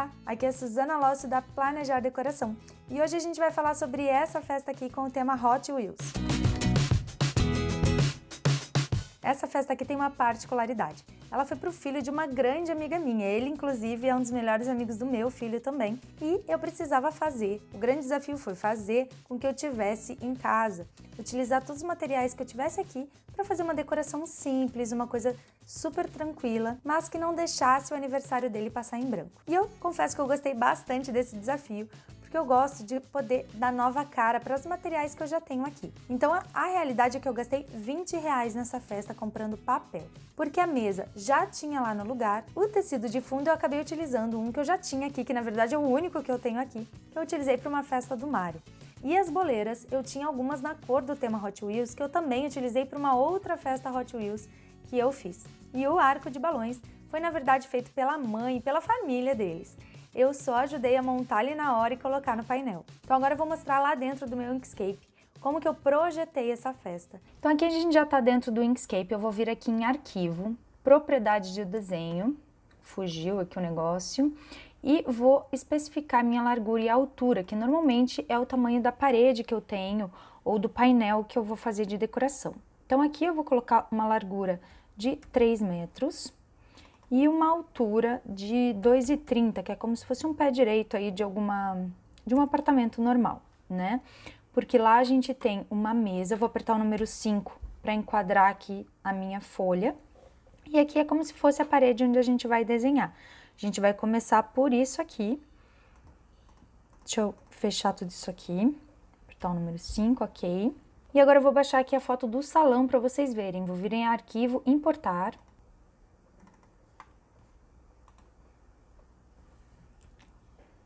Olá, aqui é a Suzana Lócio da Planejar Decoração e hoje a gente vai falar sobre essa festa aqui com o tema Hot Wheels. Essa festa aqui tem uma particularidade. Ela foi para o filho de uma grande amiga minha, ele inclusive é um dos melhores amigos do meu filho também, e eu precisava fazer. O grande desafio foi fazer com que eu tivesse em casa, utilizar todos os materiais que eu tivesse aqui para fazer uma decoração simples, uma coisa super tranquila, mas que não deixasse o aniversário dele passar em branco. E eu confesso que eu gostei bastante desse desafio, porque eu gosto de poder dar nova cara para os materiais que eu já tenho aqui. Então a realidade é que eu gastei R$20 nessa festa comprando papel, porque a mesa já tinha lá no lugar, o tecido de fundo eu acabei utilizando um que eu já tinha aqui, que na verdade é o único que eu tenho aqui, que eu utilizei para uma festa do Mário. E as boleiras, eu tinha algumas na cor do tema Hot Wheels, que eu também utilizei para uma outra festa Hot Wheels que eu fiz. E o arco de balões foi na verdade feito pela mãe e pela família deles. Eu só ajudei a montar ali na hora e colocar no painel. Então agora eu vou mostrar lá dentro do meu Inkscape como que eu projetei essa festa. Então aqui a gente já está dentro do Inkscape, eu vou vir aqui em arquivo, propriedade de desenho, fugiu aqui o negócio, e vou especificar minha largura e altura, que normalmente é o tamanho da parede que eu tenho ou do painel que eu vou fazer de decoração. Então aqui eu vou colocar uma largura de 3 metros, e uma altura de 2,30, que é como se fosse um pé direito aí de um apartamento normal, né? Porque lá a gente tem uma mesa, eu vou apertar o número 5 para enquadrar aqui a minha folha. E aqui é como se fosse a parede onde a gente vai desenhar. A gente vai começar por isso aqui. Deixa eu fechar tudo isso aqui. Apertar o número 5, ok. E agora eu vou baixar aqui a foto do salão para vocês verem. Vou vir em arquivo, importar.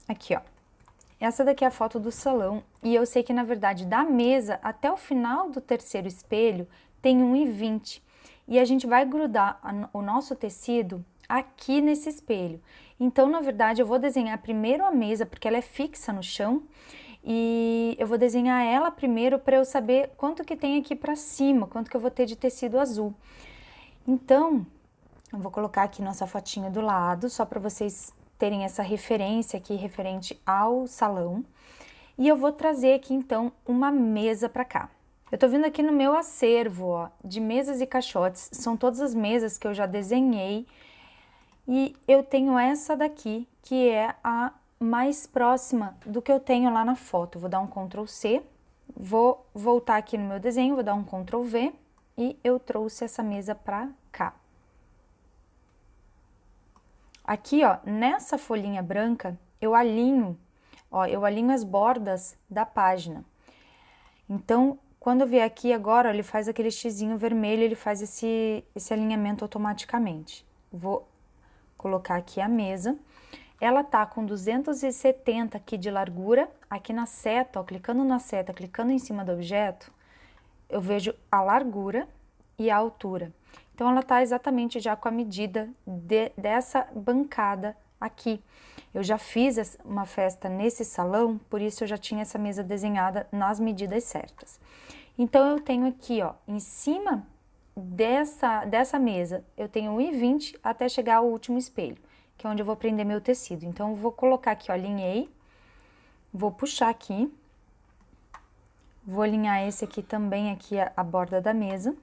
Aqui, ó. Essa daqui é a foto do salão e eu sei que, na verdade, da mesa até o final do terceiro espelho tem 1,20. E a gente vai grudar o nosso tecido aqui nesse espelho. Então, na verdade, eu vou desenhar primeiro a mesa, porque ela é fixa no chão. E eu vou desenhar ela primeiro para eu saber quanto que tem aqui para cima, quanto que eu vou ter de tecido azul. Então, eu vou colocar aqui nossa fotinha do lado, só para vocês terem essa referência aqui referente ao salão. E eu vou trazer aqui então uma mesa para cá. Eu tô vindo aqui no meu acervo, ó, de mesas e caixotes. São todas as mesas que eu já desenhei. E eu tenho essa daqui, que é a mais próxima do que eu tenho lá na foto. Vou dar um Ctrl C, vou voltar aqui no meu desenho, vou dar um Ctrl V e eu trouxe essa mesa para cá. Aqui, ó, nessa folhinha branca, eu alinho as bordas da página. Então, quando eu vier aqui agora, ó, ele faz aquele xizinho vermelho, ele faz esse alinhamento automaticamente. Vou colocar aqui a mesa. Ela tá com 270 aqui de largura. Aqui na seta, ó, clicando na seta, clicando em cima do objeto, eu vejo a largura e a altura. Então, ela tá exatamente já com a medida dessa bancada aqui. Eu já fiz uma festa nesse salão, por isso eu já tinha essa mesa desenhada nas medidas certas. Então, eu tenho aqui, ó, em cima dessa mesa, eu tenho 1,20 até chegar ao último espelho, que é onde eu vou prender meu tecido. Então, eu vou colocar aqui, ó, alinhei, vou puxar aqui, vou alinhar esse aqui também, aqui a borda da mesa.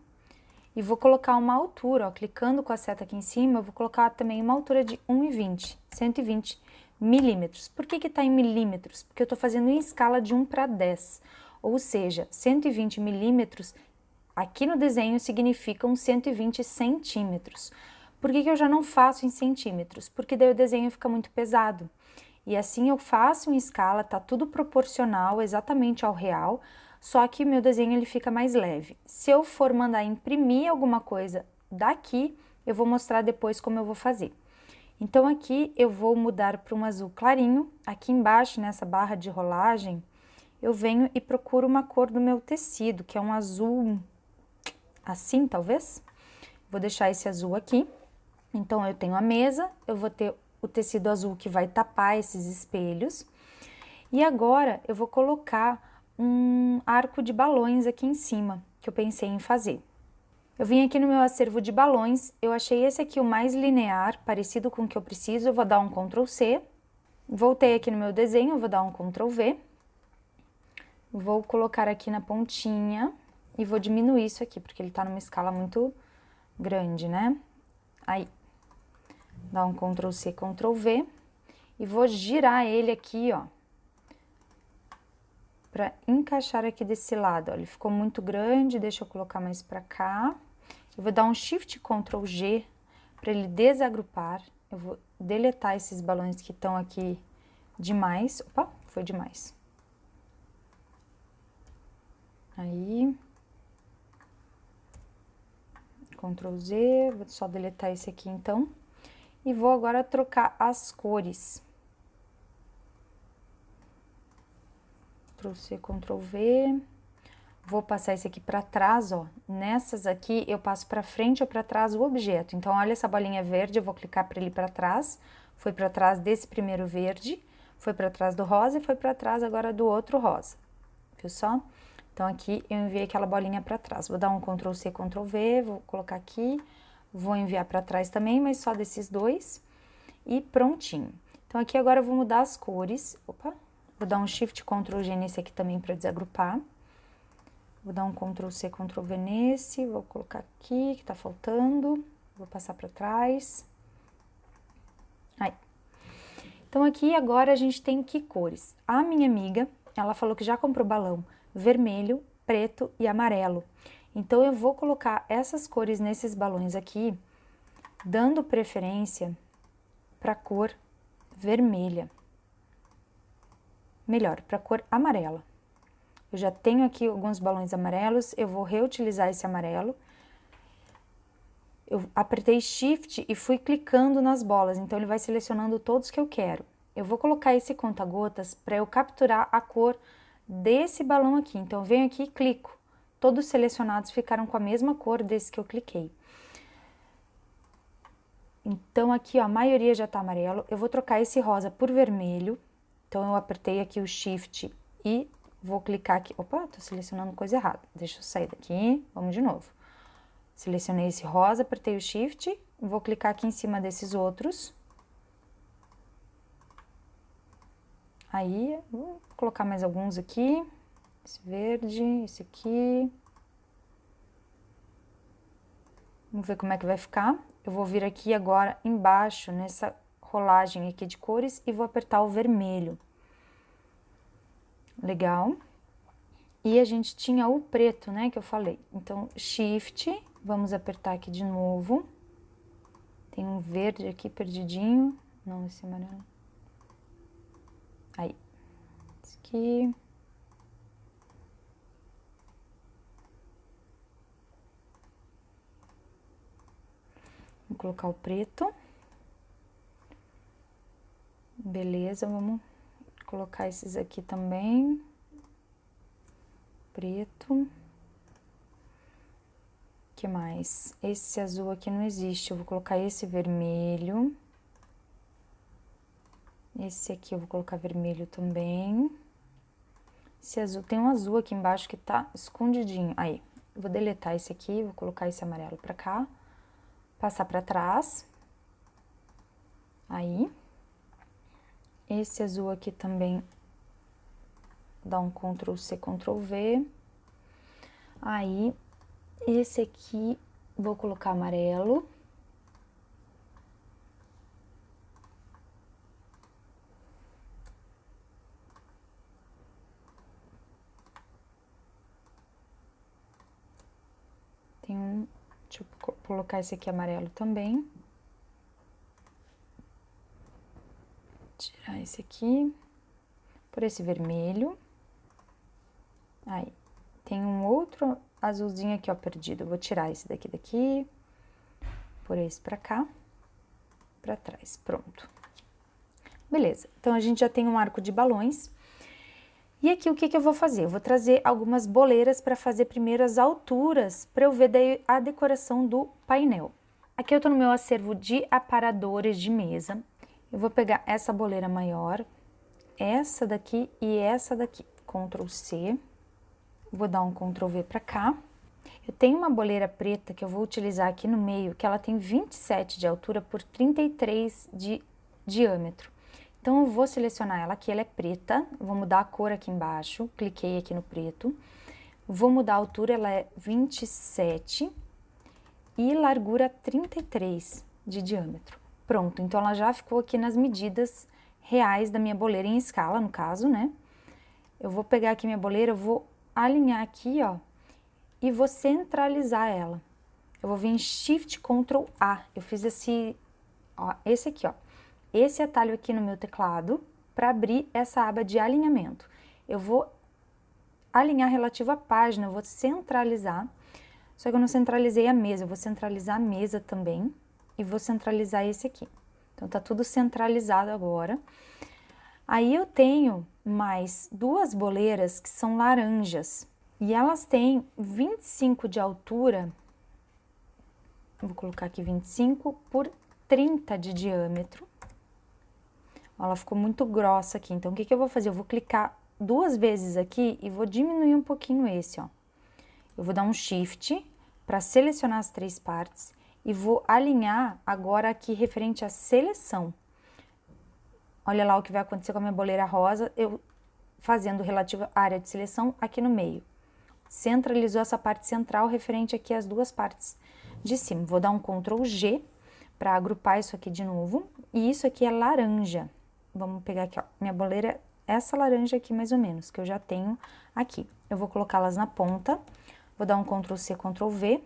E vou colocar uma altura, ó, clicando com a seta aqui em cima, eu vou colocar também uma altura de 1,20, 120 milímetros. Por que que tá em milímetros? Porque eu tô fazendo em escala de 1 para 10, ou seja, 120 milímetros aqui no desenho significam 120 centímetros. Por que que eu já não faço em centímetros? Porque daí o desenho fica muito pesado. E assim eu faço em escala, tá tudo proporcional exatamente ao real, só que o meu desenho ele fica mais leve. Se eu for mandar imprimir alguma coisa daqui, eu vou mostrar depois como eu vou fazer. Então aqui eu vou mudar para um azul clarinho. Aqui embaixo, nessa barra de rolagem, eu venho e procuro uma cor do meu tecido, que é um azul assim, talvez. Vou deixar esse azul aqui. Então eu tenho a mesa, eu vou ter o tecido azul que vai tapar esses espelhos. E agora eu vou colocar um arco de balões aqui em cima, que eu pensei em fazer. Eu vim aqui no meu acervo de balões, eu achei esse aqui o mais linear, parecido com o que eu preciso, eu vou dar um Ctrl C, Voltei aqui no meu desenho, vou dar um Ctrl V. Vou colocar aqui na pontinha e vou diminuir isso aqui, porque ele tá numa escala muito grande, né? Aí, dá um Ctrl C, Ctrl V e vou girar ele aqui, ó, pra encaixar aqui desse lado, ó. Ele ficou muito grande, deixa eu colocar mais pra cá. Eu vou dar um Shift Ctrl G pra ele desagrupar. Eu vou deletar esses balões que estão aqui demais. Opa, foi demais. Aí, Ctrl Z, vou só deletar esse aqui então. E vou agora trocar as cores. Ctrl C, Ctrl V. Vou passar esse aqui pra trás, ó. Nessas aqui, eu passo pra frente ou pra trás o objeto. Então, olha essa bolinha verde, eu vou clicar pra ele pra trás. Foi pra trás desse primeiro verde, foi pra trás do rosa e foi pra trás agora do outro rosa. Viu só? Então, aqui eu enviei aquela bolinha pra trás. Vou dar um Ctrl C, Ctrl V, vou colocar aqui. Vou enviar pra trás também, mas só desses dois. E prontinho. Então, aqui agora eu vou mudar as cores. Opa! Vou dar um Shift Ctrl G nesse aqui também pra desagrupar. Vou dar um Ctrl C, Ctrl V nesse. Vou colocar aqui, que tá faltando. Vou passar pra trás. Aí. Então, aqui agora a gente tem que cores? A minha amiga, ela falou que já comprou balão vermelho, preto e amarelo. Então, eu vou colocar essas cores nesses balões aqui, dando preferência para cor vermelha. Melhor, para cor amarela. Eu já tenho aqui alguns balões amarelos, eu vou reutilizar esse amarelo. Eu apertei Shift e fui clicando nas bolas, então ele vai selecionando todos que eu quero. Eu vou colocar esse conta-gotas para eu capturar a cor desse balão aqui. Então, eu venho aqui e clico. Todos selecionados ficaram com a mesma cor desse que eu cliquei. Então, aqui, ó, a maioria já tá amarelo. Eu vou trocar esse rosa por vermelho. Então, eu apertei aqui o Shift e vou clicar aqui. Opa, tô selecionando coisa errada. Deixa eu sair daqui. Vamos de novo. Selecionei esse rosa, apertei o Shift. Vou clicar aqui em cima desses outros. Aí, vou colocar mais alguns aqui. Esse verde, esse aqui. Vamos ver como é que vai ficar. Eu vou vir aqui agora embaixo, nessa rolagem aqui de cores, e vou apertar o vermelho. Legal. E a gente tinha o preto, né, que eu falei. Então, Shift, vamos apertar aqui de novo. Tem um verde aqui perdidinho. Não, esse amarelo. Aí. Esse aqui. Vou colocar o preto. Beleza, vamos colocar esses aqui também. Preto. Que mais? Esse azul aqui não existe, eu vou colocar esse vermelho. Esse aqui eu vou colocar vermelho também. Esse azul, tem um azul aqui embaixo que tá escondidinho. Aí, eu vou deletar esse aqui, vou colocar esse amarelo pra cá. Passar pra trás. Aí. Esse azul aqui também, dá um Ctrl C, Ctrl V. Aí, esse aqui, vou colocar amarelo. Tem um, deixa eu colocar esse aqui amarelo também. Tirar esse aqui, por esse vermelho. Aí, tem um outro azulzinho aqui, ó, perdido. Eu vou tirar esse daqui, por esse pra cá, pra trás. Pronto. Beleza, então a gente já tem um arco de balões. E aqui o que que eu vou fazer? Eu vou trazer algumas boleiras para fazer primeiro as alturas, para eu ver daí a decoração do painel. Aqui eu tô no meu acervo de aparadores de mesa. Eu vou pegar essa boleira maior, essa daqui e essa daqui. Ctrl C. Vou dar um Ctrl V pra cá. Eu tenho uma boleira preta que eu vou utilizar aqui no meio, que ela tem 27 de altura por 33 de diâmetro. Então, eu vou selecionar ela aqui, ela é preta, vou mudar a cor aqui embaixo, cliquei aqui no preto, vou mudar a altura, ela é 27 e largura 33 de diâmetro. Pronto, então ela já ficou aqui nas medidas reais da minha boleira em escala, no caso, né? Eu vou pegar aqui minha boleira, eu vou alinhar aqui, ó, e vou centralizar ela. Eu vou vir em Shift Ctrl A, eu fiz esse, ó, esse aqui, ó, esse atalho aqui no meu teclado para abrir essa aba de alinhamento. Eu vou alinhar relativo à página, eu vou centralizar, só que eu não centralizei a mesa, eu vou centralizar a mesa também e vou centralizar esse aqui. Então, tá tudo centralizado agora. Aí, eu tenho mais duas boleiras que são laranjas e elas têm 25 de altura, vou colocar aqui 25 por 30 de diâmetro. Ela ficou muito grossa aqui, então o que que eu vou fazer? Eu vou clicar duas vezes aqui e vou diminuir um pouquinho esse, ó. Eu vou dar um Shift para selecionar as três partes e vou alinhar agora aqui referente à seleção. Olha lá o que vai acontecer com a minha boleira rosa, eu fazendo relativo à área de seleção aqui no meio. Centralizou essa parte central referente aqui às duas partes de cima. Vou dar um Ctrl G para agrupar isso aqui de novo. E isso aqui é laranja. Vamos pegar aqui, ó, minha boleira, essa laranja aqui mais ou menos, que eu já tenho aqui. Eu vou colocá-las na ponta, vou dar um Ctrl C, Ctrl V.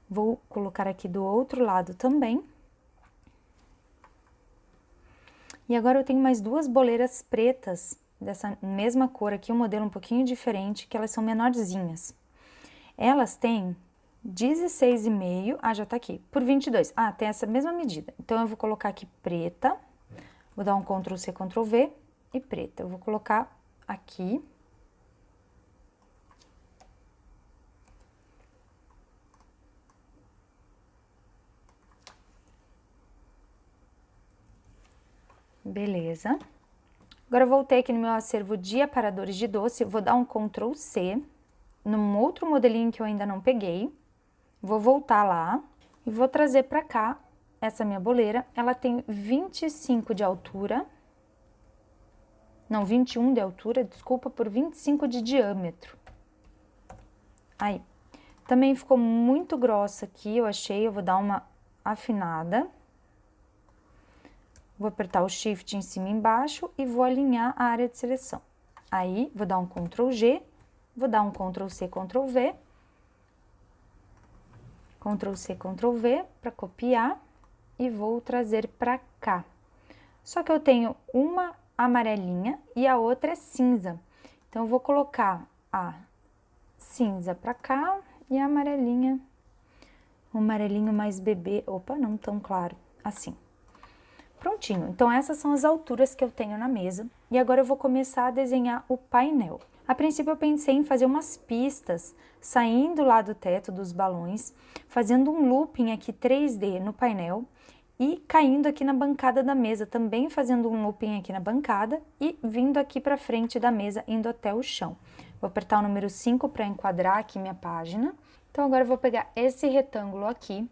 Vou colocar aqui do outro lado também. E agora eu tenho mais duas boleiras pretas, dessa mesma cor aqui, um modelo um pouquinho diferente, que elas são menorzinhas. Elas têm 16,5, já tá aqui, por 22. Tem essa mesma medida. Então, eu vou colocar aqui preta, vou dar um Ctrl C, Ctrl V e preta. Eu vou colocar aqui. Beleza. Agora, eu voltei aqui no meu acervo de aparadores de doce, vou dar um Ctrl C, num outro modelinho que eu ainda não peguei. Vou voltar lá e vou trazer pra cá essa minha boleira. Ela tem 25 de altura, não, 21 de altura, desculpa, por 25 de diâmetro. Aí, também ficou muito grossa aqui, eu achei, eu vou dar uma afinada. Vou apertar o Shift em cima e embaixo e vou alinhar a área de seleção. Aí, vou dar um Ctrl G, vou dar um Ctrl C, Ctrl V. Ctrl C, Ctrl V para copiar e vou trazer para cá. Só que eu tenho uma amarelinha e a outra é cinza. Então, eu vou colocar a cinza para cá e a amarelinha, um amarelinho mais bebê, opa, não tão claro, assim. Prontinho, então essas são as alturas que eu tenho na mesa e agora eu vou começar a desenhar o painel. A princípio eu pensei em fazer umas pistas saindo lá do teto dos balões, fazendo um looping aqui 3D no painel e caindo aqui na bancada da mesa, também fazendo um looping aqui na bancada e vindo aqui para frente da mesa, indo até o chão. Vou apertar o número 5 para enquadrar aqui minha página. Então agora eu vou pegar esse retângulo aqui,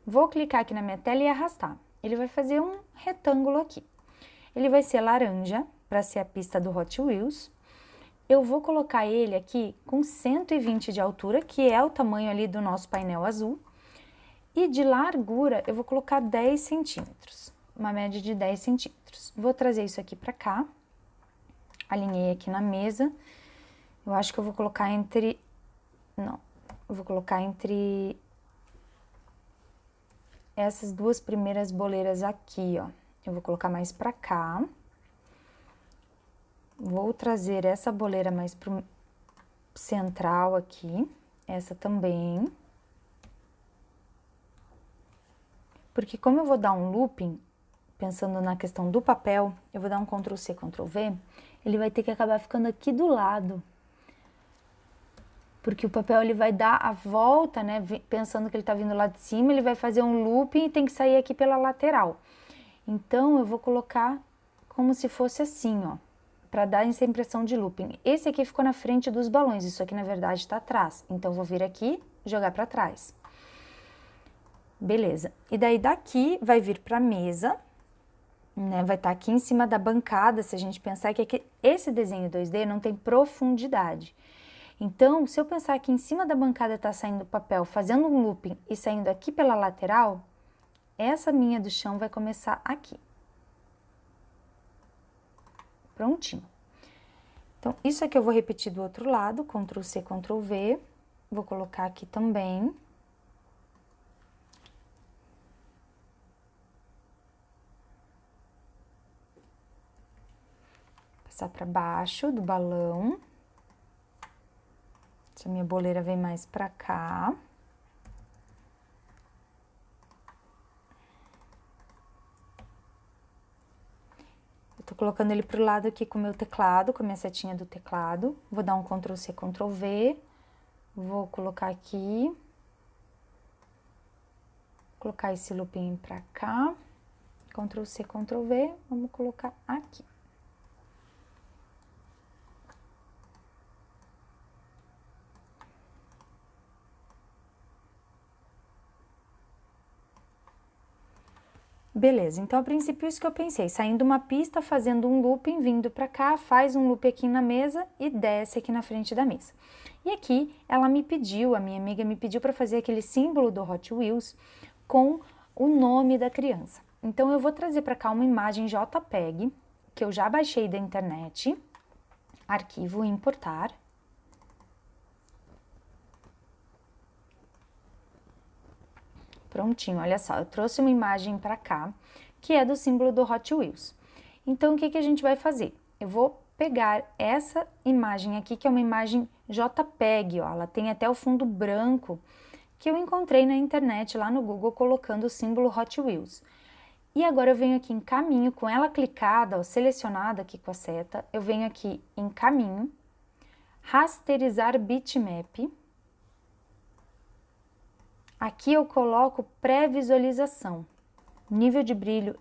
vou clicar aqui na minha tela e arrastar. Ele vai fazer um retângulo aqui. Ele vai ser laranja, para ser a pista do Hot Wheels. Eu vou colocar ele aqui com 120 de altura, que é o tamanho ali do nosso painel azul. E de largura, eu vou colocar 10 centímetros, uma média de 10 centímetros. Vou trazer isso aqui para cá. Alinhei aqui na mesa. Eu acho que eu vou colocar entre... Não, eu vou colocar entre... essas duas primeiras boleiras aqui, ó. Eu vou colocar mais pra cá. Vou trazer essa boleira mais pro central aqui. Essa também. Porque como eu vou dar um looping, pensando na questão do papel, eu vou dar um Ctrl C, Ctrl V, ele vai ter que acabar ficando aqui do lado. Porque o papel ele vai dar a volta, né, pensando que ele tá vindo lá de cima, ele vai fazer um looping e tem que sair aqui pela lateral. Então, eu vou colocar como se fosse assim, ó, para dar essa impressão de looping. Esse aqui ficou na frente dos balões, isso aqui na verdade tá atrás. Então, eu vou vir aqui e jogar para trás. Beleza. E daí daqui vai vir pra mesa. né? Vai estar aqui em cima da bancada, se a gente pensar que esse desenho 2D não tem profundidade. Então, se eu pensar que em cima da bancada está saindo o papel, fazendo um looping e saindo aqui pela lateral, essa linha do chão vai começar aqui. Prontinho. Então, isso aqui eu vou repetir do outro lado, Ctrl C, Ctrl V. Vou colocar aqui também. Passar para baixo do balão. Essa minha boleira vem mais para cá. Tô colocando ele pro lado aqui com o meu teclado, com a minha setinha do teclado. Vou dar um Ctrl C, Ctrl V. Vou colocar aqui. Colocar esse looping pra cá. Ctrl C, Ctrl V. Vamos colocar aqui. Beleza, então a princípio isso que eu pensei, saindo uma pista, fazendo um looping, vindo pra cá, faz um loop aqui na mesa e desce aqui na frente da mesa. E aqui ela me pediu, a minha amiga me pediu para fazer aquele símbolo do Hot Wheels com o nome da criança. Então eu vou trazer para cá uma imagem JPEG, que eu já baixei da internet, arquivo importar. Prontinho, olha só, eu trouxe uma imagem para cá, que é do símbolo do Hot Wheels. Então, o que a gente vai fazer? Eu vou pegar essa imagem aqui, que é uma imagem JPEG, ó, ela tem até o fundo branco, que eu encontrei na internet, lá no Google, colocando o símbolo Hot Wheels. E agora eu venho aqui em caminho, com ela clicada, ó, selecionada aqui com a seta, eu venho aqui em caminho, rasterizar bitmap. Aqui eu coloco pré-visualização. Nível de brilho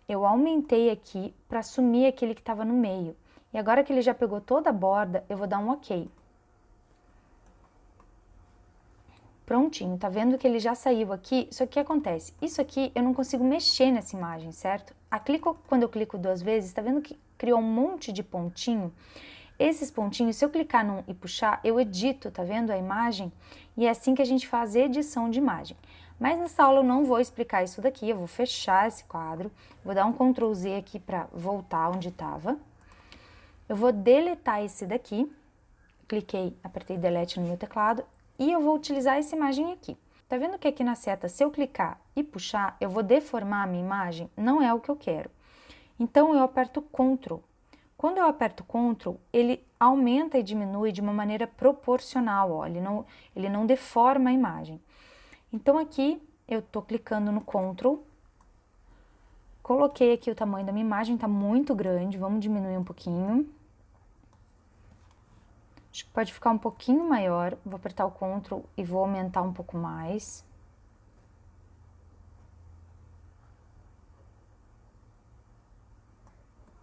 eu aumentei aqui para sumir aquele que estava no meio. E agora que ele já pegou toda a borda, eu vou dar um OK. Prontinho, tá vendo que ele já saiu aqui? Só que acontece, isso aqui eu não consigo mexer nessa imagem, certo? Quando eu clico 2 vezes, tá vendo que criou um monte de pontinho? Esses pontinhos, se eu clicar num e puxar, eu edito, tá vendo a imagem? E é assim que a gente faz edição de imagem. Mas nessa aula eu não vou explicar isso daqui, eu vou fechar esse quadro, vou dar um Ctrl Z aqui para voltar onde estava. Eu vou deletar esse daqui, cliquei, apertei Delete no meu teclado e eu vou utilizar essa imagem aqui. Tá vendo que aqui na seta, se eu clicar e puxar, eu vou deformar a minha imagem? Não é o que eu quero. Então eu aperto Ctrl. Quando eu aperto Ctrl, ele aumenta e diminui de uma maneira proporcional, ó, ele não deforma a imagem. Então aqui eu tô clicando no Ctrl, coloquei aqui o tamanho da minha imagem, tá muito grande, vamos diminuir um pouquinho. Acho que pode ficar um pouquinho maior, vou apertar o Ctrl e vou aumentar um pouco mais.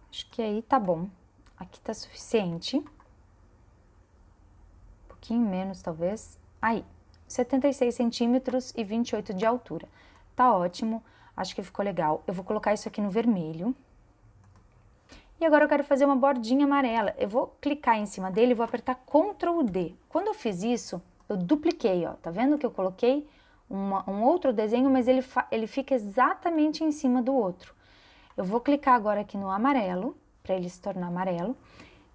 Acho que aí tá bom. Aqui tá suficiente. Um pouquinho menos, talvez. Aí, 76 centímetros e 28 de altura. Tá ótimo, acho que ficou legal. Eu vou colocar isso aqui no vermelho. E agora eu quero fazer uma bordinha amarela. Eu vou clicar em cima dele e vou apertar Ctrl D. Quando eu fiz isso, eu dupliquei, ó. Tá vendo que eu coloquei um outro desenho, mas ele fica exatamente em cima do outro. Eu vou clicar agora aqui no amarelo, para ele se tornar amarelo.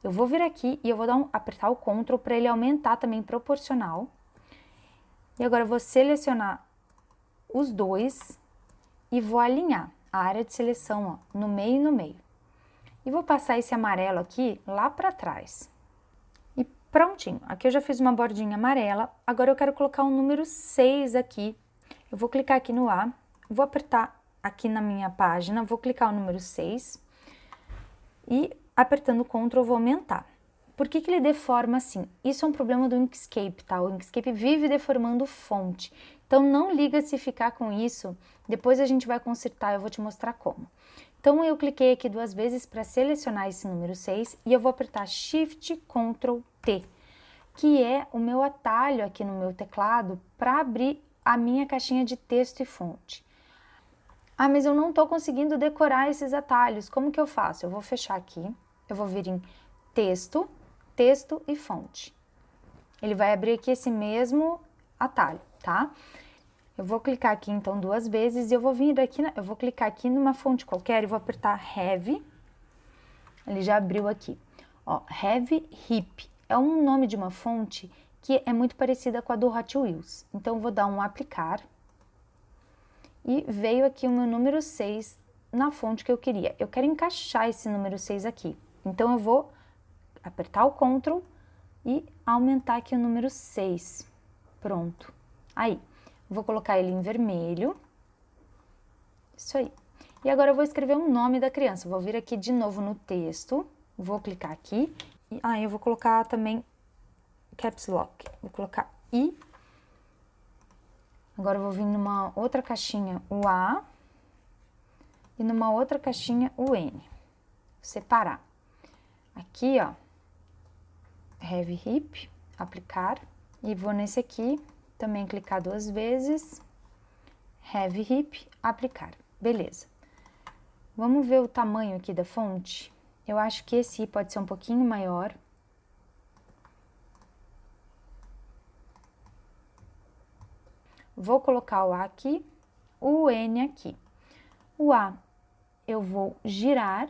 Eu vou vir aqui e eu vou apertar o Ctrl para ele aumentar também proporcional. E agora eu vou selecionar os dois e vou alinhar a área de seleção, ó, no meio e no meio. E vou passar esse amarelo aqui lá para trás. E prontinho, aqui eu já fiz uma bordinha amarela. Agora eu quero colocar o número 6 aqui. Eu vou clicar aqui no A, vou apertar aqui na minha página, vou clicar o número 6 e apertando o Ctrl eu vou aumentar. Por que ele deforma assim? Isso é um problema do Inkscape, tá? O Inkscape vive deformando fonte. Então não liga se ficar com isso, depois a gente vai consertar, eu vou te mostrar como. Então eu cliquei aqui 2 vezes para selecionar esse número 6 e eu vou apertar Shift Ctrl T, que é o meu atalho aqui no meu teclado para abrir a minha caixinha de texto e fonte. Ah, mas eu não tô conseguindo decorar esses atalhos. Como que eu faço? Eu vou fechar aqui, eu vou vir em texto, texto e fonte. Ele vai abrir aqui esse mesmo atalho, tá? Eu vou clicar aqui então 2 vezes e eu vou vir aqui, eu vou clicar aqui numa fonte qualquer e vou apertar Heavy. Ele já abriu aqui. Ó, Heavy Hip é um nome de uma fonte que é muito parecida com a do Hot Wheels. Então eu vou dar um aplicar. E veio aqui o meu número 6 na fonte que eu queria. Eu quero encaixar esse número 6 aqui. Então eu vou apertar o Ctrl e aumentar aqui o número 6. Pronto. Aí, vou colocar ele em vermelho. Isso aí. E agora eu vou escrever o nome da criança. Vou vir aqui de novo no texto. Vou clicar aqui. E aí eu vou colocar também Caps Lock. Vou colocar I. Agora eu vou vir numa outra caixinha o A. E numa outra caixinha o N. Separar. Aqui, ó. Heavy Hip. Aplicar. E vou nesse aqui. Também clicar 2 vezes. Heavy Hip. Aplicar. Beleza. Vamos ver o tamanho aqui da fonte? Eu acho que esse pode ser um pouquinho maior. Vou colocar o A aqui, o N aqui. O A eu vou girar.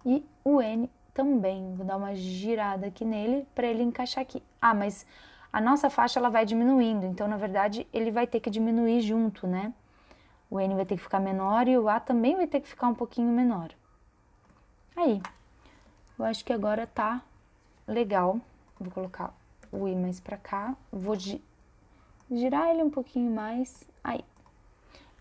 E o N também. Vou dar uma girada aqui nele para ele encaixar aqui. Ah, mas a nossa faixa ela vai diminuindo, então na verdade ele vai ter que diminuir junto, né? O N vai ter que ficar menor e o A também vai ter que ficar um pouquinho menor. Aí, eu acho que agora tá legal. Vou colocar o I mais pra cá, vou girar ele um pouquinho mais, aí.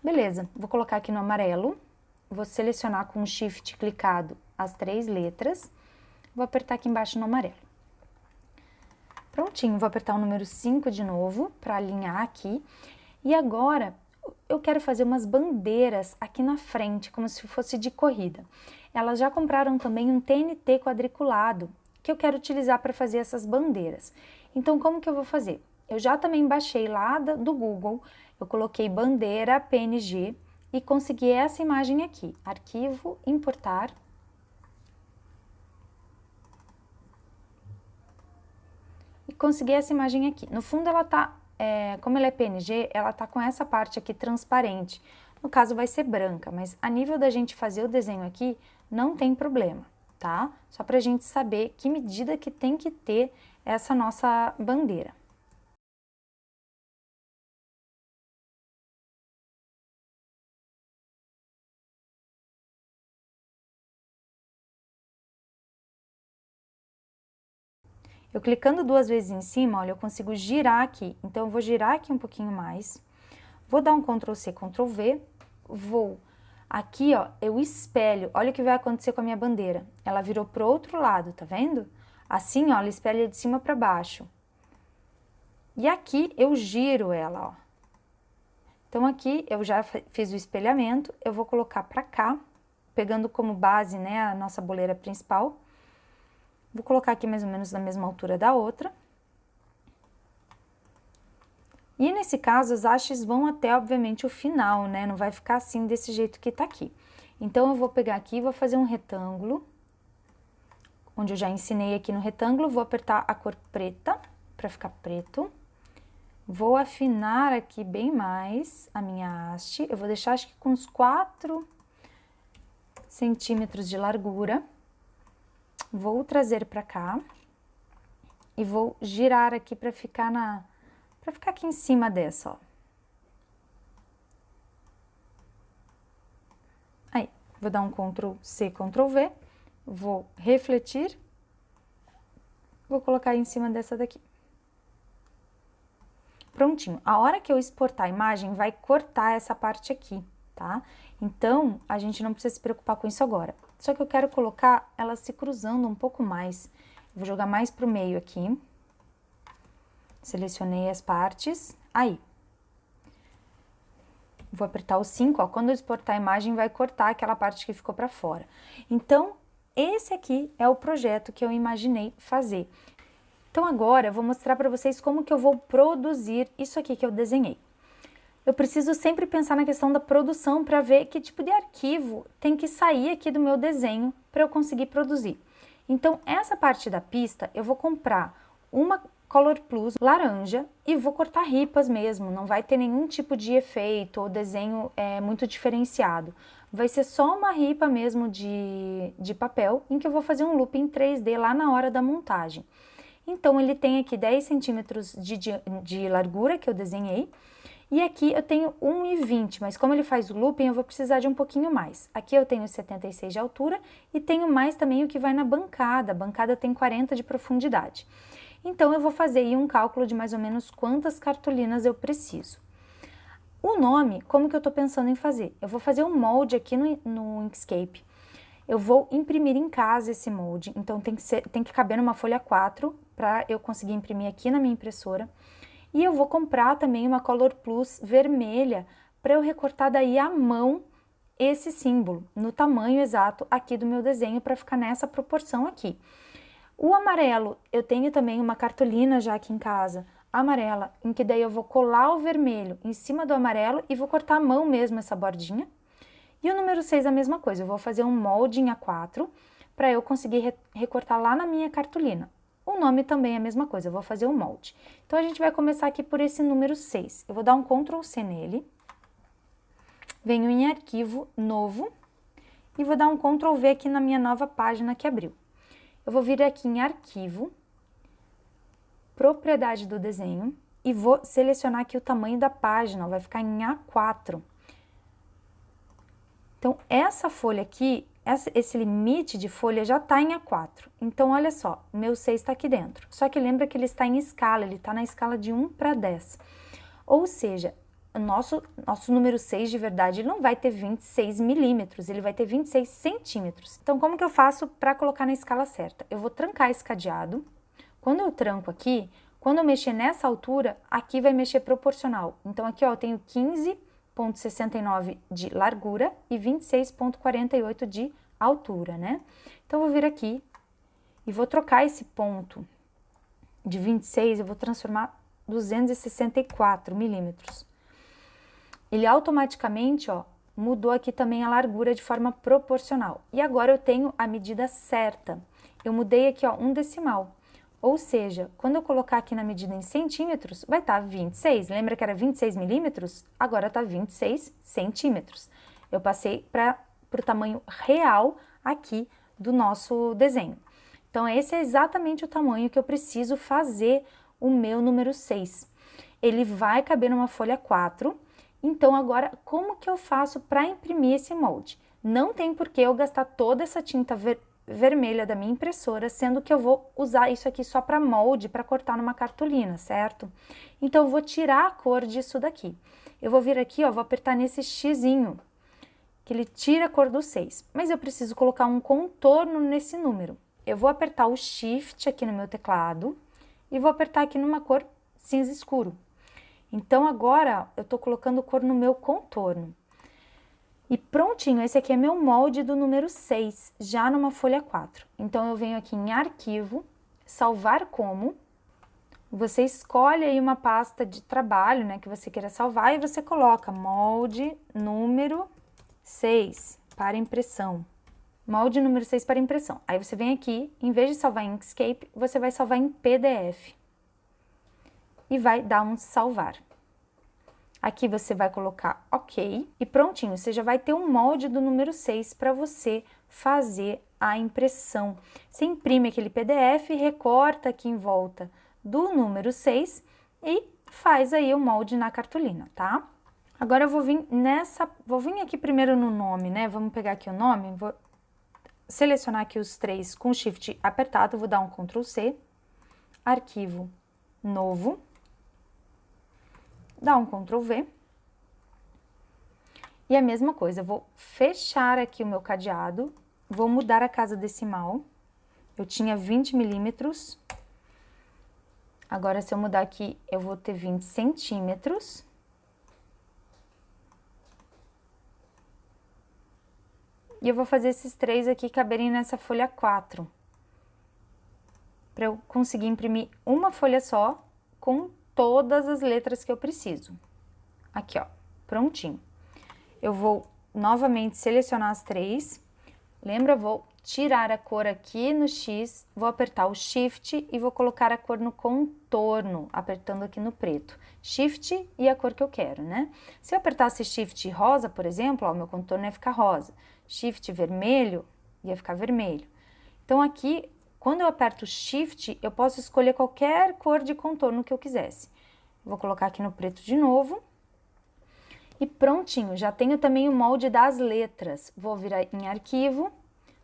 Beleza, vou colocar aqui no amarelo, vou selecionar com o Shift clicado as 3 letras, vou apertar aqui embaixo no amarelo. Prontinho, vou apertar o número 5 de novo para alinhar aqui. E agora eu quero fazer umas bandeiras aqui na frente, como se fosse de corrida. Elas já compraram também um TNT quadriculado, que eu quero utilizar para fazer essas bandeiras. Então, como que eu vou fazer? Eu já também baixei lá do Google, eu coloquei bandeira PNG e consegui essa imagem aqui. Arquivo, importar. E consegui essa imagem aqui. No fundo ela tá, como ela é PNG, ela tá com essa parte aqui transparente. No caso vai ser branca, mas a nível da gente fazer o desenho aqui, não tem problema, tá? Só pra gente saber que medida que tem que ter essa nossa bandeira. Eu clicando 2 vezes em cima, olha, eu consigo girar aqui. Então, eu vou girar aqui um pouquinho mais. Vou dar um Ctrl C, Ctrl V. Vou aqui, ó, eu espelho. Olha o que vai acontecer com a minha bandeira. Ela virou pro outro lado, tá vendo? Assim, ó, ela espelha de cima para baixo. E aqui eu giro ela, ó. Então, aqui eu já fiz o espelhamento. Eu vou colocar para cá, pegando como base, né, a nossa boleira principal. Vou colocar aqui mais ou menos na mesma altura da outra. E nesse caso, as hastes vão até, obviamente, o final, né? Não vai ficar assim, desse jeito que tá aqui. Então, eu vou pegar aqui e vou fazer um retângulo. Onde eu já ensinei aqui no retângulo, vou apertar a cor preta, para ficar preto. Vou afinar aqui bem mais a minha haste. Eu vou deixar, acho que com uns 4 centímetros de largura. Vou trazer para cá e vou girar aqui para ficar aqui em cima dessa, ó. Aí, vou dar um Ctrl C, Ctrl V, vou refletir, vou colocar em cima dessa daqui. Prontinho. A hora que eu exportar a imagem, vai cortar essa parte aqui, tá? Então, a gente não precisa se preocupar com isso agora. Só que eu quero colocar ela se cruzando um pouco mais. Vou jogar mais pro meio aqui. Selecionei as partes. Aí. Vou apertar o 5, ó. Quando eu exportar a imagem, vai cortar aquela parte que ficou para fora. Então, esse aqui é o projeto que eu imaginei fazer. Então, Então agora eu vou mostrar para vocês como que eu vou produzir isso aqui que eu desenhei. Eu preciso sempre pensar na questão da produção para ver que tipo de arquivo tem que sair aqui do meu desenho para eu conseguir produzir. Então, essa parte da pista, eu vou comprar uma Color Plus laranja e vou cortar ripas mesmo, não vai ter nenhum tipo de efeito ou desenho muito diferenciado. Vai ser só uma ripa mesmo de papel em que eu vou fazer um loop em 3D lá na hora da montagem. Então, ele tem aqui 10 centímetros de largura que eu desenhei. E aqui eu tenho 1,20, mas como ele faz o looping, eu vou precisar de um pouquinho mais. Aqui eu tenho 76 de altura e tenho mais também o que vai na bancada. A bancada tem 40 de profundidade. Então, eu vou fazer aí um cálculo de mais ou menos quantas cartolinas eu preciso. O nome, como que eu tô pensando em fazer? Eu vou fazer um molde aqui no Inkscape. Eu vou imprimir em casa esse molde, então tem que caber numa folha 4 para eu conseguir imprimir aqui na minha impressora. E eu vou comprar também uma Color Plus vermelha para eu recortar daí à mão esse símbolo, no tamanho exato aqui do meu desenho, para ficar nessa proporção aqui. O amarelo, eu tenho também uma cartolina já aqui em casa, amarela, em que daí eu vou colar o vermelho em cima do amarelo e vou cortar à mão mesmo essa bordinha. E o número 6 a mesma coisa, eu vou fazer um molde em A4 para eu conseguir recortar lá na minha cartolina. O nome também é a mesma coisa, eu vou fazer um molde. Então, a gente vai começar aqui por esse número 6. Eu vou dar um Ctrl C nele, venho em arquivo, novo, e vou dar um Ctrl V aqui na minha nova página que abriu. Eu vou vir aqui em arquivo, propriedade do desenho, e vou selecionar aqui o tamanho da página, vai ficar em A4. Então, essa folha aqui, esse limite de folha já está em A4. Então, olha só, meu 6 está aqui dentro. Só que lembra que ele está em escala, ele está na escala de 1 para 10. Ou seja, o nosso número 6 de verdade, ele não vai ter 26 milímetros, ele vai ter 26 centímetros. Então, como que eu faço para colocar na escala certa? Eu vou trancar esse cadeado. Quando eu tranco aqui, quando eu mexer nessa altura, aqui vai mexer proporcional. Então, aqui ó, eu tenho 15,69 de largura e 26,48 de altura, né? Então, eu vou vir aqui e vou trocar esse ponto de 26, eu vou transformar 264 milímetros. Ele automaticamente, ó, mudou aqui também a largura de forma proporcional. E agora eu tenho a medida certa. Eu mudei aqui, ó, um decimal. Ou seja, quando eu colocar aqui na medida em centímetros, vai estar 26. Lembra que era 26 milímetros? Agora está 26 centímetros. Eu passei para o tamanho real aqui do nosso desenho. Então, esse é exatamente o tamanho que eu preciso fazer o meu número 6. Ele vai caber numa folha 4. Então, agora, como que eu faço para imprimir esse molde? Não tem por que eu gastar toda essa tinta vermelha da minha impressora, sendo que eu vou usar isso aqui só para molde, para cortar numa cartolina, certo? Então, eu vou tirar a cor disso daqui. Eu vou vir aqui, ó, vou apertar nesse xizinho, que ele tira a cor do 6. Mas eu preciso colocar um contorno nesse número. Eu vou apertar o Shift aqui no meu teclado e vou apertar aqui numa cor cinza escuro. Então, agora, eu tô colocando cor no meu contorno. E prontinho, esse aqui é meu molde do número 6, já numa folha 4. Então, eu venho aqui em Arquivo, Salvar como. Você escolhe aí uma pasta de trabalho, né, que você queira salvar, e você coloca molde número 6 para impressão. Molde número 6 para impressão. Aí você vem aqui, em vez de salvar em Inkscape, você vai salvar em PDF. E vai dar um salvar. Aqui você vai colocar OK e prontinho, você já vai ter um molde do número 6 para você fazer a impressão. Você imprime aquele PDF, recorta aqui em volta do número 6 e faz aí o molde na cartolina, tá? Agora eu vou vir aqui primeiro no nome, né? Vamos pegar aqui o nome, vou selecionar aqui os três com Shift apertado, vou dar um Ctrl C, arquivo novo, dar um Ctrl V. E a mesma coisa, eu vou fechar aqui o meu cadeado, vou mudar a casa decimal. Eu tinha 20 milímetros. Agora, se eu mudar aqui, eu vou ter 20 centímetros. E eu vou fazer esses três aqui caberem nessa folha 4. para eu conseguir imprimir uma folha só com todas as letras que eu preciso. Aqui, ó, prontinho. Eu vou novamente selecionar as 3. Lembra, vou tirar a cor aqui no X, vou apertar o Shift e vou colocar a cor no contorno, apertando aqui no preto. Shift e a cor que eu quero, né? Se eu apertasse Shift rosa, por exemplo, ó, meu contorno ia ficar rosa. Shift vermelho, ia ficar vermelho. Então aqui, quando eu aperto Shift, eu posso escolher qualquer cor de contorno que eu quisesse. Vou colocar aqui no preto de novo. E prontinho, já tenho também o molde das letras. Vou virar em arquivo,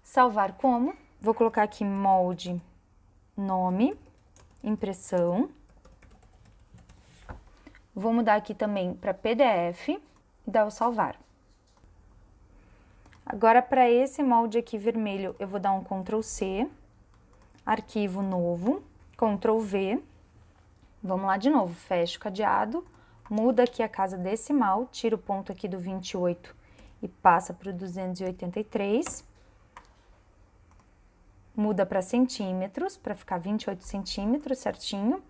salvar como. Vou colocar aqui molde, nome, impressão. Vou mudar aqui também para PDF e dar o salvar. Agora, para esse molde aqui vermelho, eu vou dar um Ctrl C, arquivo novo, Ctrl V. Vamos lá de novo, fecho o cadeado. Muda aqui a casa decimal, tira o ponto aqui do 28 e passa para o 283. Muda para centímetros, para ficar 28 centímetros certinho.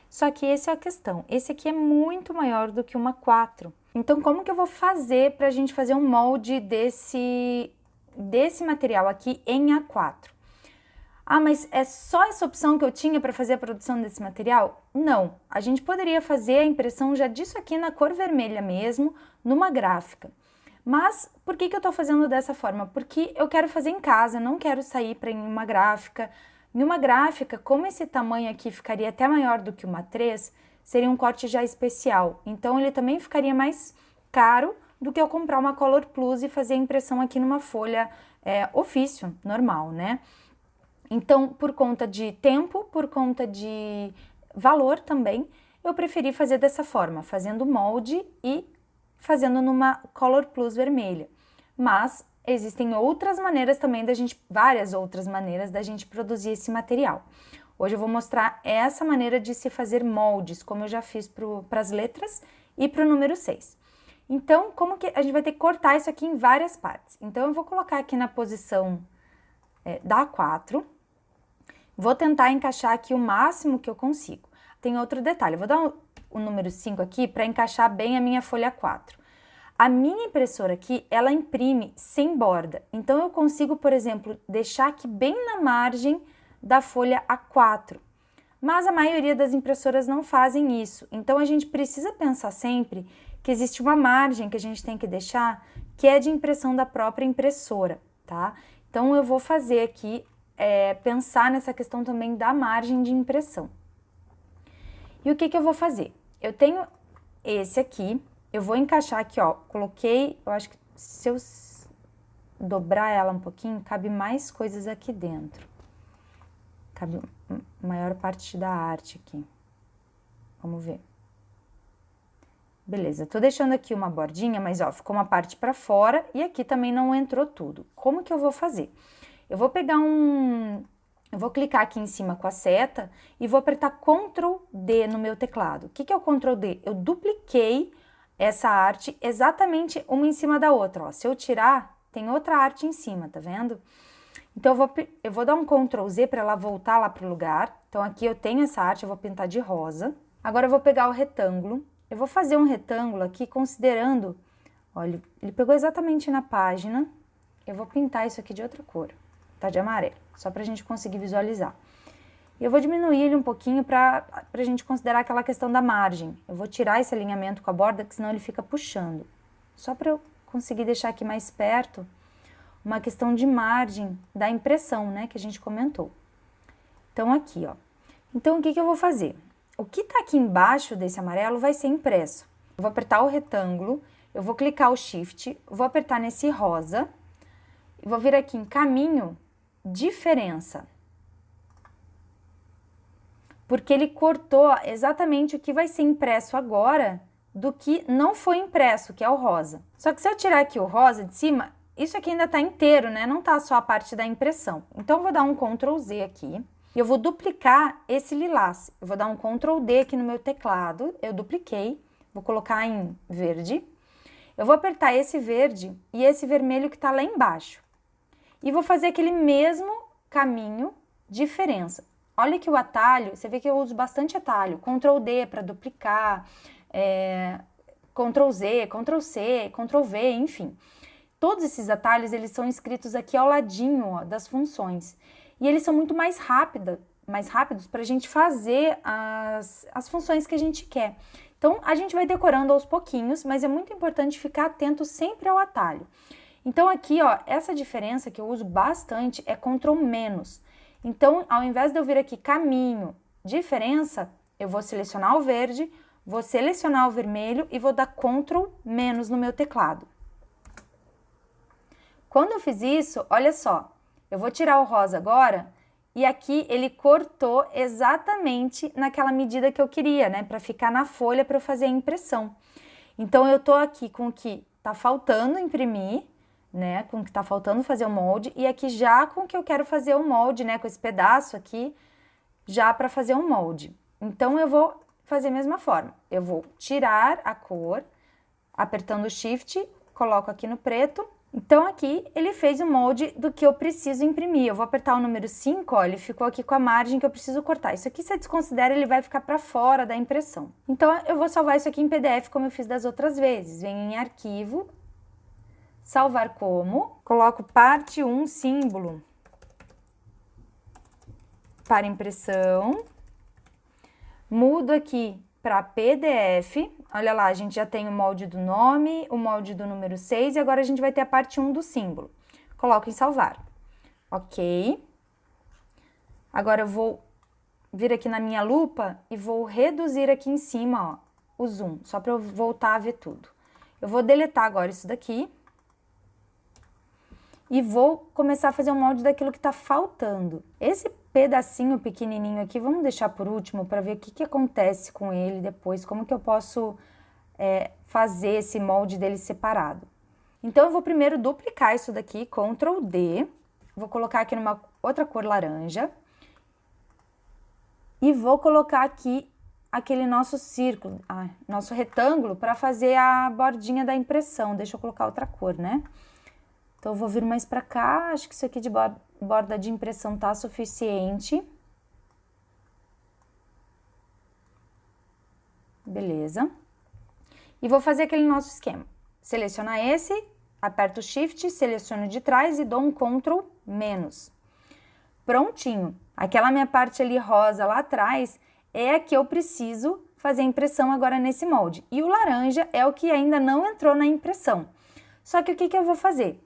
Só que essa é a questão, esse aqui é muito maior do que uma 4. Então, como que eu vou fazer para a gente fazer um molde desse material aqui em A4? Ah, mas é só essa opção que eu tinha para fazer a produção desse material? Não, a gente poderia fazer a impressão já disso aqui na cor vermelha mesmo, numa gráfica. Mas por que eu estou fazendo dessa forma? Porque eu quero fazer em casa, não quero sair para uma gráfica. Em uma gráfica, como esse tamanho aqui ficaria até maior do que uma 3, seria um corte já especial. Então, ele também ficaria mais caro do que eu comprar uma Color Plus e fazer a impressão aqui numa folha ofício, normal, né? Então, por conta de tempo, por conta de valor também, eu preferi fazer dessa forma, fazendo molde e fazendo numa Color Plus vermelha. Mas existem outras maneiras também várias outras maneiras da gente produzir esse material. Hoje eu vou mostrar essa maneira de se fazer moldes, como eu já fiz para as letras e para o número 6. Então, como que a gente vai ter que cortar isso aqui em várias partes? Então, eu vou colocar aqui na posição da A4. Vou tentar encaixar aqui o máximo que eu consigo. Tem outro detalhe, eu vou dar o número 5 aqui para encaixar bem a minha folha 4. A minha impressora aqui, ela imprime sem borda. Então, eu consigo, por exemplo, deixar aqui bem na margem da folha A4. Mas a maioria das impressoras não fazem isso. Então, a gente precisa pensar sempre que existe uma margem que a gente tem que deixar, que é de impressão da própria impressora, tá? Então, eu vou fazer aqui, pensar nessa questão também da margem de impressão. E o que eu vou fazer? Eu tenho esse aqui, eu vou encaixar aqui, ó, coloquei, eu acho que se eu dobrar ela um pouquinho, cabe mais coisas aqui dentro. Cabe a maior parte da arte aqui. Vamos ver. Beleza, tô deixando aqui uma bordinha, mas ó, ficou uma parte pra fora e aqui também não entrou tudo. Como que eu vou fazer? Eu vou pegar eu vou clicar aqui em cima com a seta e vou apertar Ctrl D no meu teclado. O que é o Ctrl D? Eu dupliquei essa arte exatamente uma em cima da outra, ó. Se eu tirar, tem outra arte em cima, tá vendo? Então, eu vou dar um Ctrl Z para ela voltar lá pro lugar. Então, aqui eu tenho essa arte, eu vou pintar de rosa. Agora, eu vou pegar o retângulo. Eu vou fazer um retângulo aqui considerando, olha, ele pegou exatamente na página. Eu vou pintar isso aqui de outra cor, tá? De amarelo, só pra gente conseguir visualizar. E eu vou diminuir ele um pouquinho pra gente considerar aquela questão da margem. Eu vou tirar esse alinhamento com a borda, que senão ele fica puxando. Só pra eu conseguir deixar aqui mais perto uma questão de margem da impressão, né, que a gente comentou. Então, aqui, ó. Então, o que eu vou fazer? O que tá aqui embaixo desse amarelo vai ser impresso. Eu vou apertar o retângulo, eu vou clicar o Shift, vou apertar nesse rosa, e vou vir aqui em caminho, diferença. Porque ele cortou exatamente o que vai ser impresso agora do que não foi impresso, que é o rosa. Só que se eu tirar aqui o rosa de cima, isso aqui ainda tá inteiro, né? Não tá só a parte da impressão. Então, eu vou dar um Ctrl Z aqui. E eu vou duplicar esse lilás. Eu vou dar um Ctrl D aqui no meu teclado. Eu dupliquei. Vou colocar em verde. Eu vou apertar esse verde e esse vermelho que tá lá embaixo. E vou fazer aquele mesmo caminho, diferença. olha que o atalho, você vê que eu uso bastante atalho, Ctrl D para duplicar, Ctrl Z, Ctrl C, Ctrl V, enfim. Todos esses atalhos, eles são escritos aqui ao ladinho, ó, das funções. E eles são muito mais rápidos para a gente fazer as funções que a gente quer. Então, a gente vai decorando aos pouquinhos, mas é muito importante ficar atento sempre ao atalho. Então, aqui, ó, essa diferença que eu uso bastante é Ctrl menos. Então, ao invés de eu vir aqui caminho, diferença, eu vou selecionar o verde, vou selecionar o vermelho e vou dar Ctrl menos no meu teclado. Quando eu fiz isso, olha só, eu vou tirar o rosa agora e aqui ele cortou exatamente naquela medida que eu queria, né? Para ficar na folha para eu fazer a impressão. Então, eu tô aqui com o que tá faltando imprimir, né? Com o que tá faltando fazer o molde e aqui já com o que eu quero fazer o molde, né? Com esse pedaço aqui, já para fazer um molde. Então, eu vou fazer a mesma forma. Eu vou tirar a cor, apertando o Shift, coloco aqui no preto. Então, aqui ele fez o molde do que eu preciso imprimir. Eu vou apertar o número 5, ó, ele ficou aqui com a margem que eu preciso cortar. Isso aqui, você desconsidera, ele vai ficar para fora da impressão. Então, eu vou salvar isso aqui em PDF, como eu fiz das outras vezes. Venho em Arquivo, Salvar como, coloco parte 1, símbolo, para impressão, mudo aqui para PDF, olha lá, a gente já tem o molde do nome, o molde do número 6 e agora a gente vai ter a parte 1 do símbolo. Coloco em salvar. Ok. Agora eu vou vir aqui na minha lupa e vou reduzir aqui em cima, ó, o zoom, só para eu voltar a ver tudo. Eu vou deletar agora isso daqui e vou começar a fazer um molde daquilo que tá faltando. Esse pedacinho pequenininho aqui, vamos deixar por último para ver o que acontece com ele depois, como que eu posso fazer esse molde dele separado. Então, eu vou primeiro duplicar isso daqui, Ctrl D, vou colocar aqui numa outra cor laranja e vou colocar aqui aquele nosso círculo, nosso retângulo para fazer a bordinha da impressão. Deixa eu colocar outra cor, né? Então, eu vou vir mais para cá, acho que isso aqui de borda de impressão tá suficiente. Beleza. E vou fazer aquele nosso esquema. Selecionar esse, aperto o Shift, seleciono de trás e dou um Ctrl menos. Prontinho. Aquela minha parte ali rosa lá atrás é a que eu preciso fazer a impressão agora nesse molde. E o laranja é o que ainda não entrou na impressão. Só que o que eu vou fazer?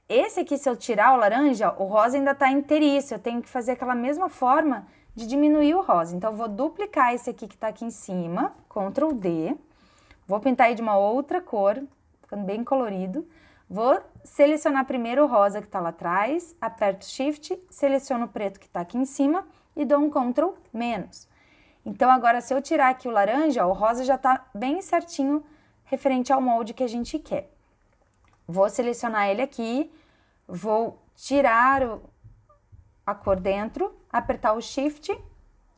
Esse aqui, se eu tirar o laranja, o rosa ainda tá inteiriço. Eu tenho que fazer aquela mesma forma de diminuir o rosa. Então, eu vou duplicar esse aqui que tá aqui em cima, Ctrl D. Vou pintar aí de uma outra cor, ficando bem colorido. Vou selecionar primeiro o rosa que tá lá atrás, aperto Shift, seleciono o preto que tá aqui em cima e dou um Ctrl menos. Então, agora, se eu tirar aqui o laranja, ó, o rosa já tá bem certinho referente ao molde que a gente quer. Vou selecionar ele aqui, vou tirar a cor dentro, apertar o Shift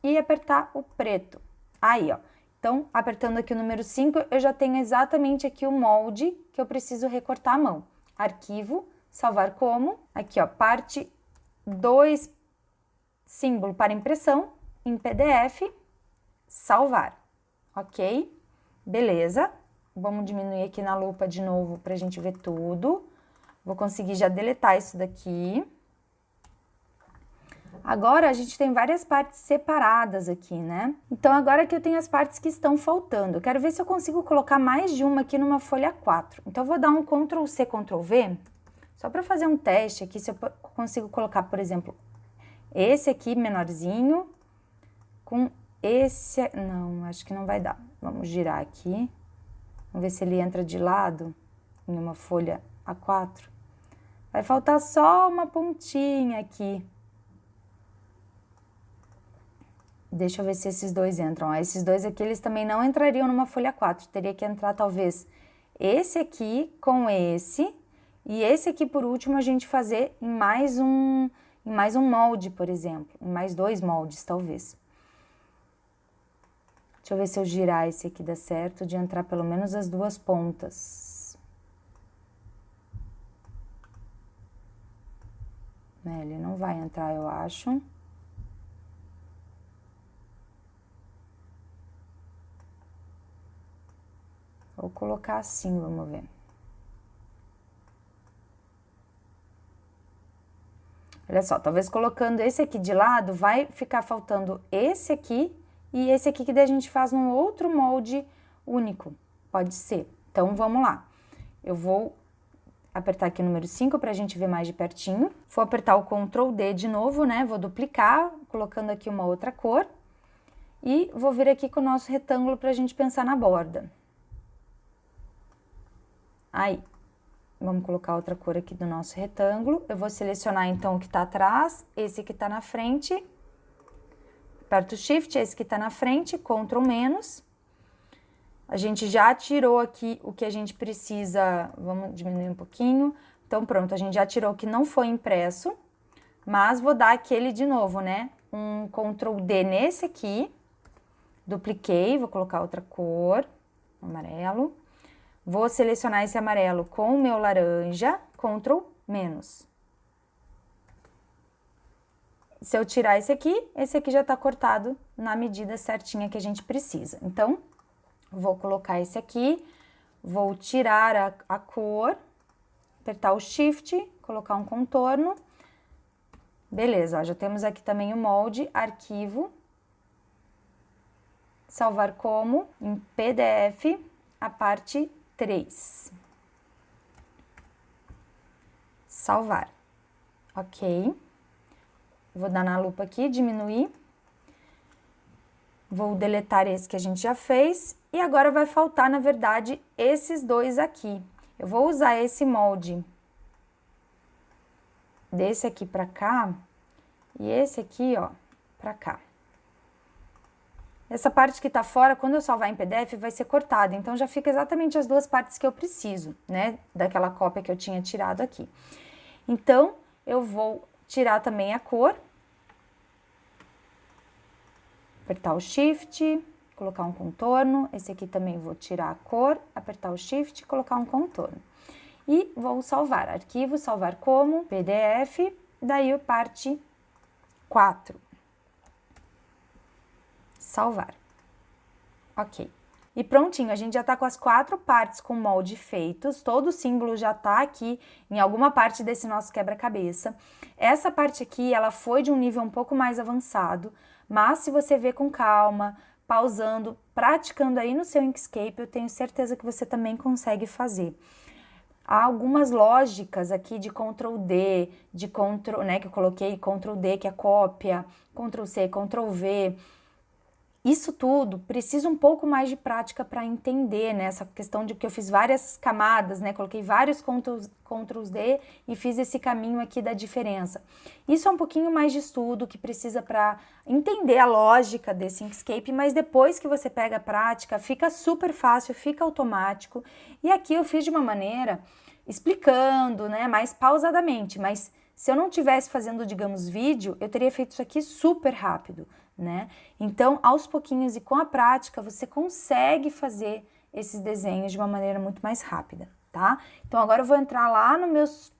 e apertar o preto. Aí, ó. Então, apertando aqui o número 5, eu já tenho exatamente aqui o molde que eu preciso recortar à mão. Arquivo, salvar como, aqui, ó, parte 2, símbolo para impressão, em PDF, salvar. Ok? Beleza. Vamos diminuir aqui na lupa de novo para a gente ver tudo. Vou conseguir já deletar isso daqui. Agora, a gente tem várias partes separadas aqui, né? Então, agora que eu tenho as partes que estão faltando, eu quero ver se eu consigo colocar mais de uma aqui numa folha 4. Então, eu vou dar um Ctrl C, Ctrl V, só para fazer um teste aqui, se eu consigo colocar, por exemplo, esse aqui menorzinho com esse... Não, acho que não vai dar. Vamos girar aqui. Vamos ver se ele entra de lado em uma folha A4. Vai faltar só uma pontinha aqui. Deixa eu ver se esses dois entram. Esses dois aqui, eles também não entrariam numa folha 4. Teria que entrar, talvez, esse aqui com esse. E esse aqui, por último, a gente fazer em mais um molde, por exemplo. Em mais 2 moldes, talvez. Deixa eu ver se eu girar esse aqui dá certo, de entrar pelo menos as 2 pontas. Ele não vai entrar, eu acho. colocar assim, vamos ver. Olha só, talvez colocando esse aqui de lado, vai ficar faltando esse aqui e esse aqui que daí a gente faz num outro molde único. Pode ser. Então, vamos lá. Eu vou apertar aqui o número 5 pra gente ver mais de pertinho. Vou apertar o Ctrl D de novo, né? Vou duplicar, colocando aqui uma outra cor. E vou vir aqui com o nosso retângulo pra gente pensar na borda. Aí. Vamos colocar outra cor aqui do nosso retângulo. Eu vou selecionar, então, o que tá atrás, esse que tá na frente. Aperto o Shift, esse que tá na frente, Ctrl menos. A gente já tirou aqui o que a gente precisa, vamos diminuir um pouquinho. Então, pronto, a gente já tirou o que não foi impresso, mas vou dar aquele de novo, né? Um Ctrl D nesse aqui, dupliquei, vou colocar outra cor, amarelo. Vou selecionar esse amarelo com o meu laranja, Ctrl menos. Se eu tirar esse aqui já tá cortado na medida certinha que a gente precisa. Então, vou colocar esse aqui, vou tirar a cor, apertar o Shift, colocar um contorno. Beleza, ó, já temos aqui também o molde, arquivo, salvar como, em PDF, a parte 3. Salvar. Ok. Vou dar na lupa aqui, diminuir. Vou deletar esse que a gente já fez. E agora vai faltar, na verdade, esses dois aqui. Eu vou usar esse molde desse aqui pra cá e esse aqui, ó, pra cá. Essa parte que tá fora, quando eu salvar em PDF, vai ser cortada. Então, já fica exatamente as duas partes que eu preciso, né? Daquela cópia que eu tinha tirado aqui. Então, eu vou tirar também a cor. Apertar o Shift, colocar um contorno. Esse aqui também vou tirar a cor, apertar o Shift, colocar um contorno. E vou salvar. Arquivo, salvar como, PDF, daí a parte 4. Salvar. Ok. E prontinho, a gente já tá com as 4 partes com molde feitos, todo o símbolo já tá aqui em alguma parte desse nosso quebra-cabeça. Essa parte aqui, ela foi de um nível um pouco mais avançado, mas se você ver com calma, pausando, praticando aí no seu Inkscape, eu tenho certeza que você também consegue fazer. Há algumas lógicas aqui de Ctrl D, de Ctrl, né, que eu coloquei Ctrl D, que é cópia, Ctrl C, Ctrl V. Isso tudo precisa um pouco mais de prática para entender, né? Essa questão de que eu fiz várias camadas, né? Coloquei vários Ctrl D e fiz esse caminho aqui da diferença. Isso é um pouquinho mais de estudo que precisa para entender a lógica desse Inkscape, mas depois que você pega a prática, fica super fácil, fica automático. E aqui eu fiz de uma maneira explicando, né? Mais pausadamente, mas se eu não tivesse fazendo, digamos, vídeo, eu teria feito isso aqui super rápido, né? Então, aos pouquinhos e com a prática, você consegue fazer esses desenhos de uma maneira muito mais rápida, tá? Então, agora eu vou entrar lá nos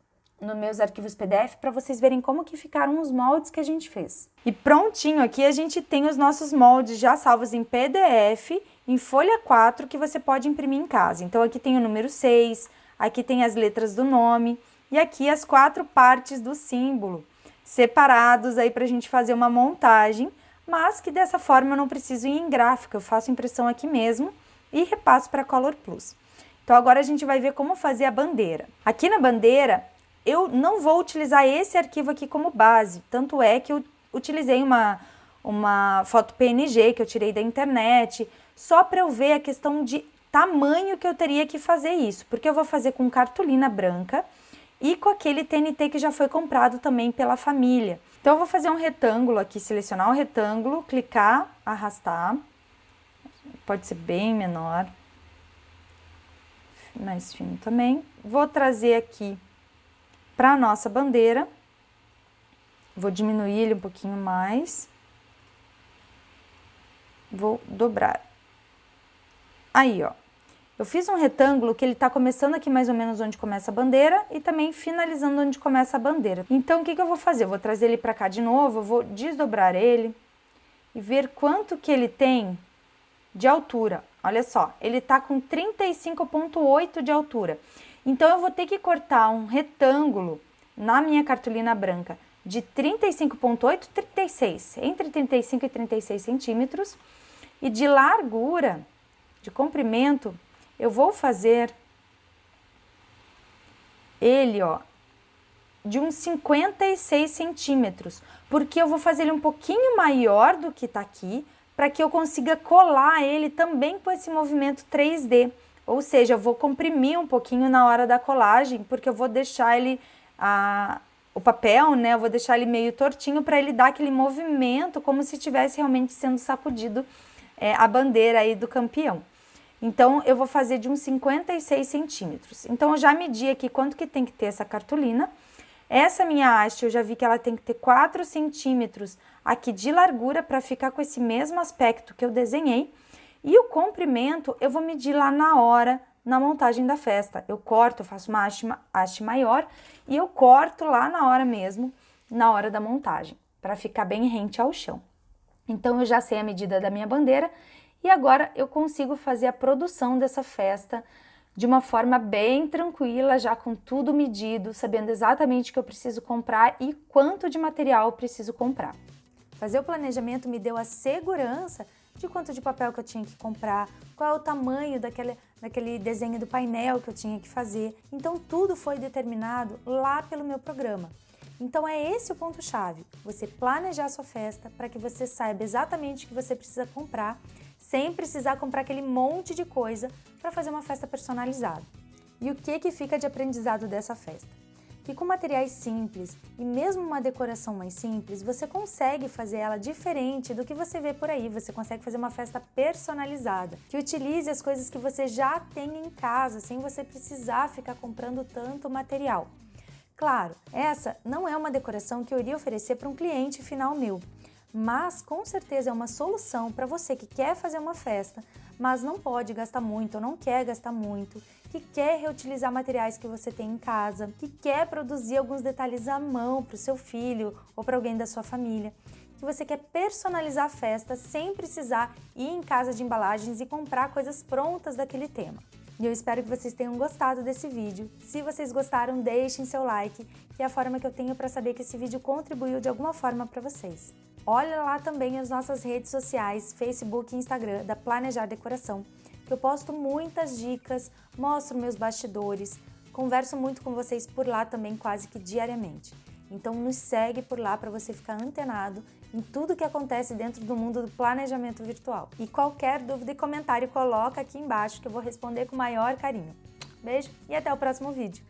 meus arquivos PDF para vocês verem como que ficaram os moldes que a gente fez. E prontinho, aqui a gente tem os nossos moldes já salvos em PDF, em folha 4, que você pode imprimir em casa. Então, aqui tem o número 6, aqui tem as letras do nome, e aqui as 4 partes do símbolo, separados aí pra gente fazer uma montagem, mas que dessa forma eu não preciso ir em gráfica, eu faço impressão aqui mesmo e repasso para Color Plus. Então agora a gente vai ver como fazer a bandeira. Aqui na bandeira eu não vou utilizar esse arquivo aqui como base, tanto é que eu utilizei uma foto PNG que eu tirei da internet, só para eu ver a questão de tamanho que eu teria que fazer isso, porque eu vou fazer com cartolina branca e com aquele TNT que já foi comprado também pela família. Então, eu vou fazer um retângulo aqui, selecionar o retângulo, clicar, arrastar. Pode ser bem menor. Mais fino também. Vou trazer aqui para a nossa bandeira. Vou diminuir ele um pouquinho mais. Vou dobrar. Aí, ó. Eu fiz um retângulo que ele tá começando aqui mais ou menos onde começa a bandeira e também finalizando onde começa a bandeira. Então, o que que eu vou fazer? Eu vou trazer ele pra cá de novo, eu vou desdobrar ele e ver quanto que ele tem de altura. olha só, ele tá com 35,8 de altura. Então, eu vou ter que cortar um retângulo na minha cartolina branca de 35,8, 36, entre 35 e 36 centímetros. E de largura, de comprimento, eu vou fazer ele, ó, de uns 56 centímetros, porque eu vou fazer ele um pouquinho maior do que tá aqui, para que eu consiga colar ele também com esse movimento 3D. Ou seja, eu vou comprimir um pouquinho na hora da colagem, porque eu vou deixar ele, o papel, né, eu vou deixar ele meio tortinho para ele dar aquele movimento, como se estivesse realmente sendo sacudido a bandeira aí do campeão. Então, eu vou fazer de uns 56 centímetros. Então, eu já medi aqui quanto que tem que ter essa cartolina. Essa minha haste, eu já vi que ela tem que ter 4 centímetros aqui de largura para ficar com esse mesmo aspecto que eu desenhei. E o comprimento, eu vou medir lá na hora, na montagem da festa. Eu corto, eu faço uma haste maior e eu corto lá na hora mesmo, na hora da montagem, para ficar bem rente ao chão. Então, eu já sei a medida da minha bandeira e agora eu consigo fazer a produção dessa festa de uma forma bem tranquila, já com tudo medido, sabendo exatamente o que eu preciso comprar e quanto de material eu preciso comprar. Fazer o planejamento me deu a segurança de quanto de papel que eu tinha que comprar, qual é o tamanho daquele desenho do painel que eu tinha que fazer. Então, tudo foi determinado lá pelo meu programa. Então, é esse o ponto-chave, você planejar a sua festa para que você saiba exatamente o que você precisa comprar, sem precisar comprar aquele monte de coisa para fazer uma festa personalizada. E o que fica de aprendizado dessa festa? Que com materiais simples e mesmo uma decoração mais simples, você consegue fazer ela diferente do que você vê por aí, você consegue fazer uma festa personalizada, que utilize as coisas que você já tem em casa, sem você precisar ficar comprando tanto material. Claro, essa não é uma decoração que eu iria oferecer para um cliente final meu, mas com certeza é uma solução para você que quer fazer uma festa, mas não pode gastar muito ou não quer gastar muito, que quer reutilizar materiais que você tem em casa, que quer produzir alguns detalhes à mão para o seu filho ou para alguém da sua família, que você quer personalizar a festa sem precisar ir em casa de embalagens e comprar coisas prontas daquele tema. E eu espero que vocês tenham gostado desse vídeo. Se vocês gostaram, deixem seu like, que é a forma que eu tenho para saber que esse vídeo contribuiu de alguma forma para vocês. Olha lá também as nossas redes sociais, Facebook e Instagram da Planejar Decoração, que eu posto muitas dicas, mostro meus bastidores, converso muito com vocês por lá também quase que diariamente. Então nos segue por lá para você ficar antenado em tudo que acontece dentro do mundo do planejamento virtual. E qualquer dúvida e comentário coloca aqui embaixo que eu vou responder com o maior carinho. Beijo e até o próximo vídeo!